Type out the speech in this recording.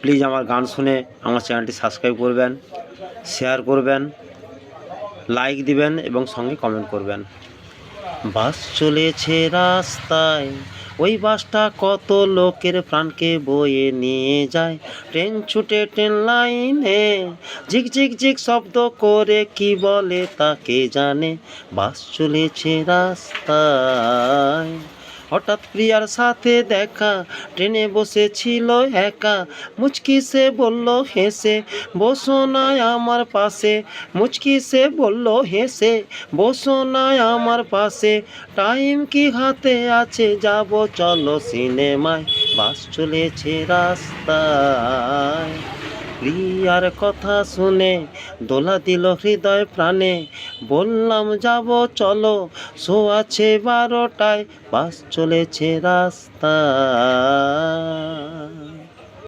Please আমার গান শুনে আমার চ্যানেলটি সাবস্ক্রাইব করবেন, শেয়ার করবেন, লাইক দিবেন এবং সঙ্গে কমেন্ট করবেন। বাস চলেছে রাস্তায়, ওই বাসটা কত লোকের প্রাণকে বয়ে নিয়ে যায়। ট্রেন ছুটে ট্রেন লাইনে ঝিক ঝিক ঝিক শব্দ করে কি বলে তাকে জানে। বাস চলেছে রাস্তায়, হঠাৎ প্রিয়ার সাথে দেখা, ট্রেনে বসেছিল একা। মুচকি সে বলল হেসে, বসো না আমার পাশে। মুচকি সে বলল হেসে, বসো না আমার পাশে। টাইম কি হাতে আছে, যাব চলো সিনেমায়। বাস চলেছে রাস্তায়, প্রিয়ার কথা শুনে দোলা দিল হৃদয় প্রাণে। বললাম যাব চলো, শো আছে 12টায়। বাস চলেছে রাস্তায়।